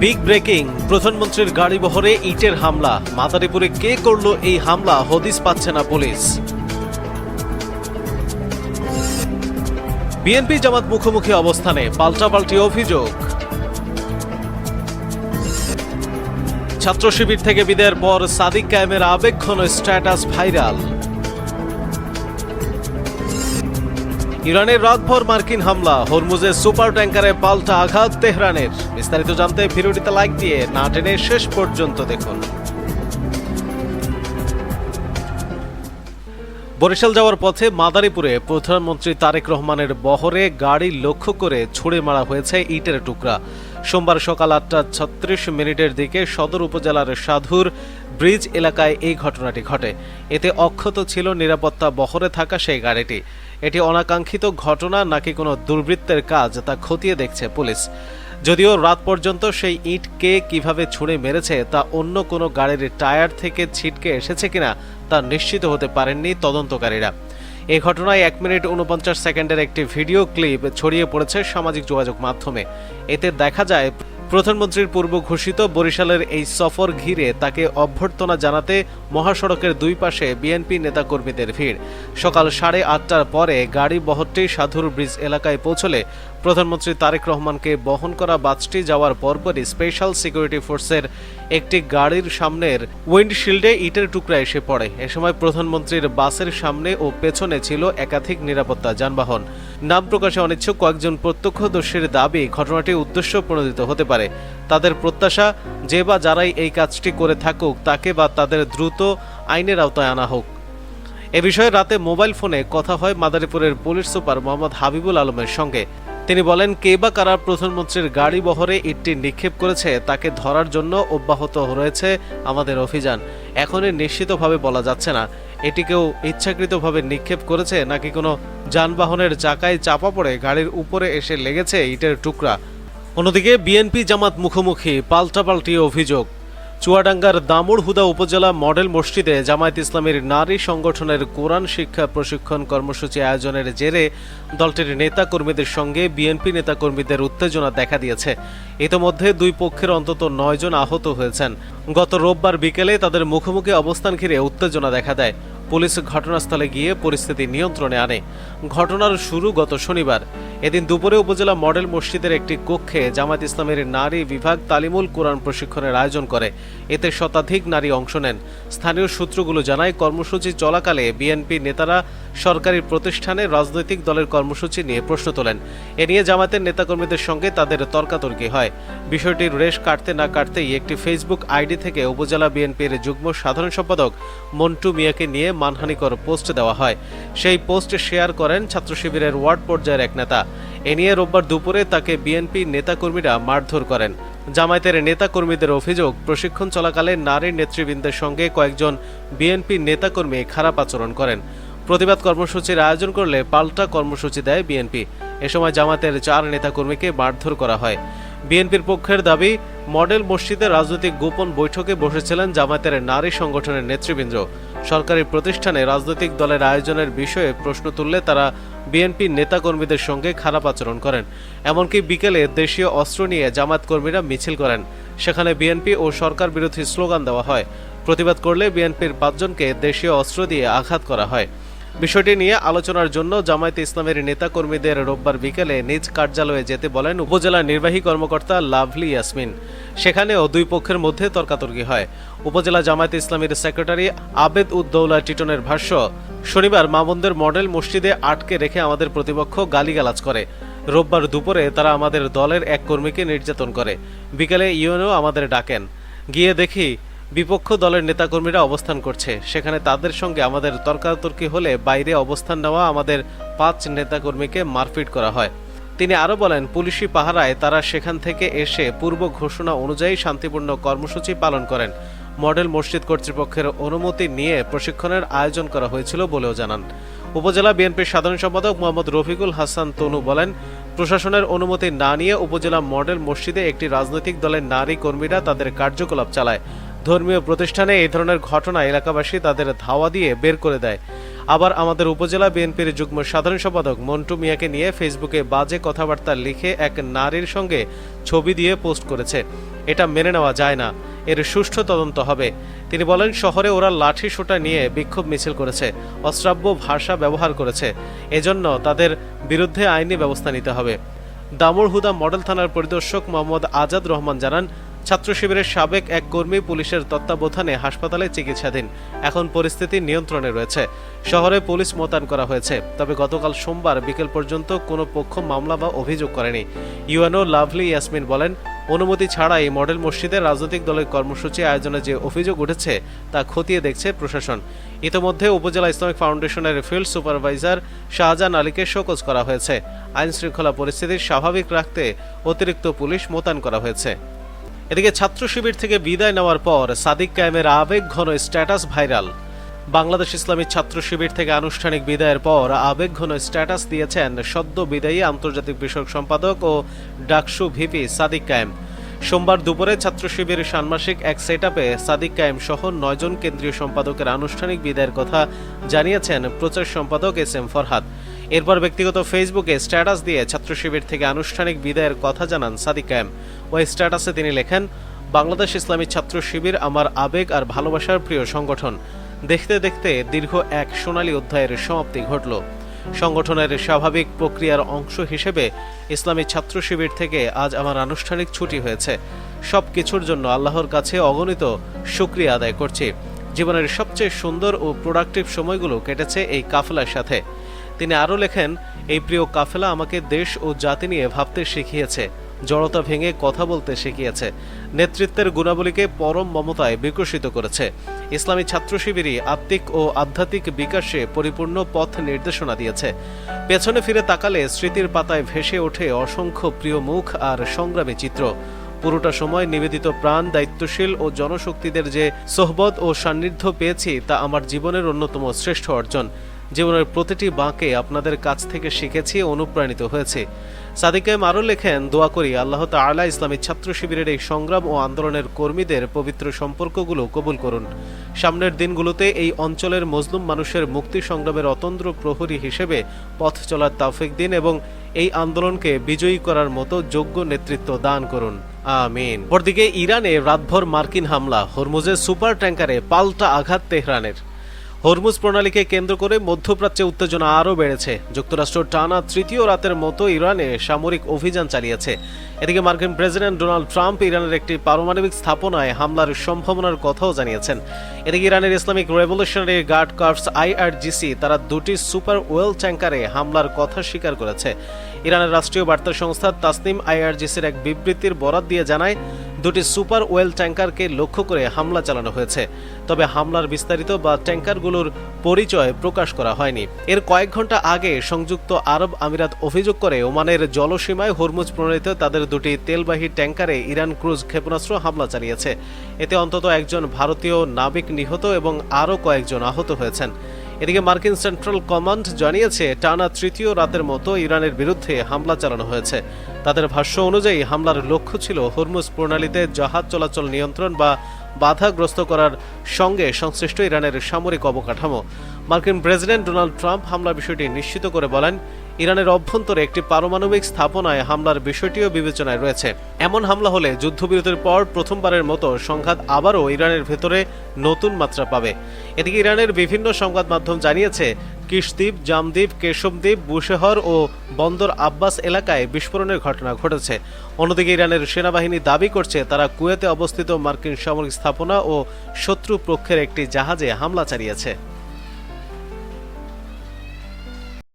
Big breaking, প্রধানমন্ত্রীর গাড়িবহরে ইটের হামলা। মাদারীপুরে কে করলো এই হামলা হদিস পাচ্ছে না পুলিশ। বিএনপি জামাত মুখোমুখি অবস্থানে, পাল্টাপাল্টি অভিযোগ। ছাত্র শিবির থেকে বিদায়ের পর সাদিক কায়েমের আবেগঘন স্ট্যাটাস ভাইরাল। ইরানের রাতভর মার্কিন হামলা, হরমুজের সুপার ট্যাঙ্কারে পাল্টা আঘাত তেহরানের। বিস্তারিত জানতে ভিডিওটিতে লাইক দিয়ে না টেনে শেষ পর্যন্ত দেখুন। বরিশাল যাওয়ার পথে মাদারীপুরে প্রধানমন্ত্রী তারেক রহমানের বহরে গাড়ি লক্ষ্য করে ছুড়ে মারা হয়েছে ইটের টুকরা। সোমবার সকাল 8:36 দিকে সদর উপজেলার সাধুর ব্রিজ এলাকায় এই ঘটনাটি ঘটে। এতে অক্ষত ছিল নিরাপত্তা বহরে থাকা সেই গাড়িটি। এটি অনাকাঙ্ক্ষিত ঘটনা নাকি কোনো দুর্বৃত্তের কাজ তা খতিয়ে দেখছে পুলিশ। যদিও রাত পর্যন্ত সেই ইট কে কিভাবে ছুঁড়ে মেরেছে তা অন্য কোনো গাড়ির টায়ার থেকে ছিটকে এসেছে কিনা তা নিশ্চিত হতে পারেননি তদন্তকারীরা। এই ঘটনায় 1 মিনিট 49 সেকেন্ডের একটি ভিডিও ক্লিপ ছড়িয়ে পড়েছে সামাজিক যোগাযোগ মাধ্যমে। এতে দেখা যায় প্রধানমন্ত্রীর পূর্ব ঘোষিত বরিশালের এই সফর ঘিরে তাকে অভ্যর্থনা জানাতে মহাসড়কের দুই পাশে বিএনপি নেতাকর্মীদের ভিড়। সকাল 8:30টার পরে গাড়ি বহরটি সাধুর ব্রিজ এলাকায় পৌঁছলে প্রধানমন্ত্রী তারেক রহমানকে বহন করা বাসটি যাওয়ার পরপরই স্পেশাল সিকিউরিটি ফোর্সের একটি গাড়ির সামনের উইন্ডশিল্ডে ইটের টুকরা এসে পড়ে। এ সময় প্রধানমন্ত্রীর বাসের সামনে ও পেছনে ছিল একাধিক নিরাপত্তা যানবাহন। নাম প্রকাশে অনিচ্ছুক কয়েকজন প্রত্যক্ষদর্শীর দাবি, ঘটনাটি উদ্দেশ্য প্রণোদিত হতে পারে। তাদের প্রত্যাশা, যে বা যারাই এই কাজটি করে থাকুক তাকে বা তাদের দ্রুত আইনের আওতায় আনা হোক। এ বিষয়ে রাতে মোবাইল ফোনে কথা হয় মাদারীপুরের পুলিশ সুপার মোহাম্মদ হাবিবুল আলমের সঙ্গে। তিনি বলেন, কে বা কারা প্রধানমন্ত্রীর গাড়ি বহরে ইটটি নিক্ষেপ করেছে তাকে ধরার জন্য অব্যাহত রয়েছে আমাদের অভিযান। এখনই নিশ্চিতভাবে বলা যাচ্ছে না এটি কেউ ইচ্ছাকৃতভাবে নিক্ষেপ করেছে নাকি কোনো যানবাহনের চাকায় চাপা পড়ে গাড়ির উপরে এসে লেগেছে ইটের টুকরা। অন্যদিকে বিএনপি জামাত মুখোমুখি, পাল্টাপাল্টি অভিযোগ। চুয়াডাঙ্গার দামুড় হুদা উপজেলা মডেল মসজিদে জামায়াত ইসলামীর নারী সংগঠনের কোরআন শিক্ষা প্রশিক্ষণ কর্মসূচি আয়োজনের জেরে দলটির নেতাকর্মীদের সঙ্গে বিএনপি নেতাকর্মীদের উত্তেজনা দেখা দিয়েছে। ইতোমধ্যে দুই পক্ষের অন্তত 9 জন আহত হয়েছেন। গত রোববার বিকেলে তাদের মুখোমুখি অবস্থান ঘিরে উত্তেজনা দেখা দেয়। পুলিশ ঘটনাস্থলে গিয়ে পরিস্থিতি নিয়ন্ত্রণে আনে। ঘটনার শুরু গত শনিবার। এদিন দুপুরে উপজেলা মডেল মসজিদের একটি কক্ষে জামায়াত ইসলামের নারী বিভাগ তালিমুল কোরআন প্রশিক্ষণের আয়োজন করে। এতে শতাধিক নারী অংশ নেন। স্থানীয় সূত্রগুলো জানায়, কর্মসূচি চলাকালে বিএনপি নেতারা সরকারি প্রতিষ্ঠানে রাজনৈতিক দলের কর্মসূচি নিয়ে প্রশ্ন তোলেন। এ নিয়ে জামায়াতের নেতাকর্মীদের সঙ্গে তাদের তর্কাতর্কি হয়। বিষয়টির রেশ কাটতে না কাটতেই একটি ফেসবুক আইডি থেকে উপজেলা বিএনপির যুগ্ম সাধারণ সম্পাদক মন্টু মিয়াকে নিয়ে মানহানিকর পোস্ট দেওয়া হয়। সেই পোস্ট শেয়ার করেন ছাত্র শিবিরের ওয়ার্ড পর্যায়ের এক নেতা। এ নিয়ে রোববার দুপুরে তাকে বিএনপি নেতাকর্মীরা মারধর করেন। জামায়াতের নেতাকর্মীদের অভিযোগ, প্রশিক্ষণ চলাকালে নারী নেতৃবৃন্দের সঙ্গে কয়েকজন বিএনপি নেতাকর্মী খারাপ আচরণ করেন। প্রতিবাদ কর্মসূচির আয়োজন করলে পাল্টা কর্মসূচি দেয় বিএনপি। এ সময় জামায়াতের 4 নেতাকর্মীকে মারধর করা হয়। বিএনপির পক্ষের দাবি, মডেল মসজিদে রাজনৈতিক গোপন বৈঠকে বসেছিলেন জামায়াতের নারী সংগঠনের নেতৃবৃন্দ। সরকারি প্রতিষ্ঠানে রাজনৈতিক দলের আয়োজনের বিষয়ে প্রশ্ন তুললে তারা বিএনপি নেতাকর্মীদের সঙ্গে খারাপ আচরণ করেন। এমনকি বিকেলে দেশীয় অস্ত্র নিয়ে জামায়াত কর্মীরা মিছিল করেন। সেখানে বিএনপি ও সরকার বিরোধী স্লোগান দেওয়া হয়। প্রতিবাদ করলে বিএনপির 5 জনকে দেশীয় অস্ত্র দিয়ে আঘাত করা হয়। বিষয়টি নিয়ে আলোচনার জন্য জামায়াতে ইসলামের নেতাকর্মীদের রোববার বিকেলে নিজ কার্যালয়ে যেতে বলেন উপজেলা নির্বাহী কর্মকর্তা লাভলি ইয়াসমিন। সেখানেও দুই পক্ষের মধ্যে তর্কাতর্কি হয়। উপজেলা জামায়াতে ইসলামীর সেক্রেটারি আবেদ উদ্দৌলা টিটনের ভাষ্য, শনিবার মামুনদের মডেল মসজিদে আটকে রেখে আমাদের প্রতিপক্ষ গালিগালাজ করে। রোববার দুপুরে তারা আমাদের দলের এক কর্মীকে নির্যাতন করে। বিকেলে ইউএনও আমাদের ডাকেন। গিয়ে দেখি বিপক্ষ দলের নেতাকর্মীরা অবস্থান করছে। সেখানে তাদের সঙ্গে আমাদের তর্কাতর্কি হলে বাইরে অবস্থান নেওয়া আমাদের 5 নেতাকর্মীকে মারপিট করা হয়। তিনি আরও বলেন, পুলিশি পাহারায় তারা সেখান থেকে এসে পূর্ব ঘোষণা অনুযায়ী শান্তিপূর্ণ কর্মসূচি পালন করেন। মডেল মসজিদ কর্তৃপক্ষের অনুমতি নিয়ে প্রশিক্ষণের আয়োজন করা হয়েছিল বলেও জানান। উপজেলা বিএনপির সাধারণ সম্পাদক মোহাম্মদ রফিকুল হাসান তনু বলেন, প্রশাসনের অনুমতি না নিয়ে উপজেলা মডেল মসজিদে একটি রাজনৈতিক দলের নারী কর্মীরা তাদের কার্যকলাপ চালায়। ধর্মীয় প্রতিষ্ঠানে এই ধরনের ঘটনা এলাকাবাসী তাদের ধাওয়া দিয়ে বের করে দেয়। আবার আমাদের উপজেলা বিএনপির যুগ্ম সাধারণ সম্পাদক মন্টু মিয়াকে নিয়ে ফেসবুকে বাজে কথাবার্তা লিখে এক নারীর সঙ্গে ছবি দিয়ে পোস্ট করেছে। এটা মেনে নেওয়া যায় না, এর সুষ্ঠু তদন্ত হবে। তিনি বলেন, শহরে ওরা লাঠি সোঁটা নিয়ে বিক্ষোভ মিছিল করেছে, অশ্রাব্য ভাষা ব্যবহার করেছে, এজন্য তাদের বিরুদ্ধে আইনি ব্যবস্থা নিতে হবে। দামুড়হুদা মডেল থানার পরিদর্শক মোহাম্মদ আজাদ রহমান জানান, ছাত্র শিবিরের সাবেক এক কর্মী পুলিশের তত্ত্বাবধানে হাসপাতালে চিকিৎসাধীন। এখন পরিস্থিতি নিয়ন্ত্রণে রয়েছে। শহরে পুলিশ মোতায়েন করা হয়েছে। তবে গতকাল সোমবার বিকেল পর্যন্ত কোনো পক্ষ মামলা বা অভিযোগ করেনি। ইউএনও লাভলি ইয়াসমিন বলেন, অনুমতি ছাড়াই মডেল মসজিদে রাজনৈতিক দলের কর্মসূচি আয়োজনে যে অভিযোগ উঠেছে তা খতিয়ে দেখছে প্রশাসন। ইতোমধ্যে উপজেলা ইসলামিক ফাউন্ডেশনের ফিল্ড সুপারভাইজার শাহজাহান আলীকে শোকজ করা হয়েছে। আইন শৃঙ্খলা পরিস্থিতি স্বাভাবিক রাখতে অতিরিক্ত পুলিশ মোতায়েন করা হয়েছে। এদিকে ছাত্র শিবির থেকে বিদায় নেওয়ার পর সাদিক কায়েমের আবেগঘন স্ট্যাটাস ভাইরাল। বাংলাদেশ ইসলামী ছাত্র শিবির থেকে আনুষ্ঠানিক বিদায়ের পর আবেগঘন স্ট্যাটাস দিয়েছেন সদ্য বিদায়ী আন্তর্জাতিক বিষয়ক সম্পাদক ও ডাকসু ভিপি সাদিক কায়েম। সোমবার দুপুরে ছাত্র শিবির ষান্মাসিক এক সেটআপে সাদিক কায়েম সহ 9 জন কেন্দ্রীয় সম্পাদকের আনুষ্ঠানিক বিদায়ের কথা জানিয়েছেন প্রচার সম্পাদক এস এম ফরহাদ। এরপর ব্যক্তিগত ফেসবুকে স্ট্যাটাস দিয়ে ছাত্র শিবির থেকে আনুষ্ঠানিক বিদায়ের কথা জানান সাদিক কায়েম। ওই স্ট্যাটাসে তিনি লেখেন, বাংলাদেশ ইসলামী ছাত্র শিবির আমার আবেগ আর ভালোবাসার প্রিয় সংগঠন। দেখতে দেখতে দীর্ঘ এক সোনালী অধ্যায়ের সমাপ্তি ঘটল। সংগঠনের স্বাভাবিক প্রক্রিয়ার অংশ হিসেবে ইসলামী ছাত্র শিবির থেকে আজ আমার আনুষ্ঠানিক ছুটি হয়েছে। সব কিছুর জন্য আল্লাহর কাছে অগণিত শুকরিয়া আদায় করছি। জীবনের সবচেয়ে সুন্দর ও প্রোডাক্টিভ সময়গুলো কেটেছে এই কাফেলার সাথে। তিনি আরও লেখেন, এই প্রিয় কাফেলা আমাকে দেশ ও জাতি নিয়ে ভাবতে শিখিয়েছে, জড়তা ভেঙে কথা বলতে শিখিয়েছে, নেতৃত্বের গুণাবলীকে পরম মমতায় বিকশিত করেছে। ইসলামী ছাত্র শিবিরই আত্মিক ও আধ্যাত্মিক বিকাশে পরিপূর্ণ পথ নির্দেশনা দিয়েছে। পেছনে ফিরে তাকালে স্মৃতির পাতায় ভেসে ওঠে অসংখ্য প্রিয় মুখ আর সংগ্রামী চিত্র। পুরোটা সময় নিবেদিত প্রাণ, দায়িত্বশীল ও জনশক্তিদের যে সোহবত ও সান্নিধ্য পেয়েছি তা আমার জীবনের অন্যতম শ্রেষ্ঠ অর্জন। জীবনের প্রতিটি বাঁকে আপনাদের কাছ থেকে শিখেছি, অনুপ্রাণিত হয়েছে। সাদিক কায়েম আরও লেখেন, দোয়া করি আল্লাহ তাআলা ইসলামী ছাত্র শিবিরের এই সংগ্রাম ও আন্দোলনের কর্মীদের পবিত্র সম্পর্কগুলো কবুল করুন। সামনের দিনগুলোতে এই অঞ্চলের মজলুম মানুষের মুক্তি সংগ্রামের অতন্দ্র প্রহরী হিসেবে পথ চলার তৌফিক দিন এবং এই আন্দোলনকে বিজয়ী করার মতো যোগ্য নেতৃত্ব দান করুন, আমিন। অপরদিকে ইরানে রাতভর মার্কিন হামলা, হরমুজের সুপার ট্যাঙ্কারে পাল্টা আঘাত তেহরানের। হরমুজ প্রণালীকে কেন্দ্র করে মধ্যপ্রাচ্যে উত্তেজনা আরও বেড়েছে। যুক্তরাষ্ট্র টানা তৃতীয় রাতের মতো ইরানে সামরিক অভিযান চালিয়েছে। এদিকে মার্কিন প্রেসিডেন্ট ডোনাল্ড ট্রাম্প ইরানের একটি পারমাণবিক স্থাপনায় হামলার সম্ভাবনার কথাও জানিয়েছেন। এদিকে ইরানের Islamic revolutionary guard corps IRGC তারা 2টি সুপার ওয়েল ট্যাঙ্কারে হামলার কথা স্বীকার করেছে। ইরানের রাষ্ট্রীয় বার্তা সংস্থা তাসনিম IRGCর এক বিবৃতির বরাত দিয়ে জানায়, 2টি সুপার ওয়েল ট্যাঙ্কারকে লক্ষ্য করে হামলা চালানো হয়েছে। তবে হামলার বিস্তারিত বা ট্যাঙ্কারগুলোর পরিচয় প্রকাশ করা হয়নি। এর কয়েক ঘন্টা আগে সংযুক্ত আরব আমিরাত অভিযোগ করে ওমানের জলসীমায় হরমুজ প্রণীত তাদের 2টি তেলবাহী ট্যাঙ্কারে ইরান ক্রুজ ক্ষেপণাস্ত্র হামলা চালিয়েছে। এতে অন্তত একজন ভারতীয় নাবিক নিহত এবং আরও কয়েকজন আহত হয়েছেন। এদিকে মার্কিন সেন্ট্রাল কমান্ড জানিয়েছে, টানা তৃতীয় রাতের মতো ইরানের বিরুদ্ধে হামলা চালানো হয়েছে। তাদের ভাষ্য অনুযায়ী হামলার লক্ষ্য ছিল হরমুজ প্রণালীতে জাহাজ চলাচল নিয়ন্ত্রণ বা বাধাগ্রস্ত করার সঙ্গে সংশ্লিষ্ট ইরানের সামরিক অবকাঠামো। মার্কিন প্রেসিডেন্ট ডোনাল্ড ট্রাম্প হামলার বিষয়টি নিশ্চিত করে বলেন, ইরানের অভ্যন্তরে একটি পারমাণবিক স্থাপনায় হামলার বিষয়টিও বিবেচনায় রয়েছে। এমন হামলা হলে যুদ্ধবিরতির পর প্রথমবারের মতো সংঘাত আবারও ইরানের ভেতরে নতুন মাত্রা পাবে। এদিকে ইরানের বিভিন্ন সংবাদ মাধ্যম জানিয়েছে, কিশদ্বীপ, জামদ্বীপ, কেশবদ্বীপ, বুশেহর ও বন্দর আব্বাস এলাকায় বিস্ফোরণের ঘটনা ঘটেছে। অন্যদিকে ইরানের সেনাবাহিনী দাবি করছে তারা কুয়েতে অবস্থিত মার্কিন সামরিক স্থাপনা ও শত্রু পক্ষের একটি জাহাজে হামলা চালিয়েছে।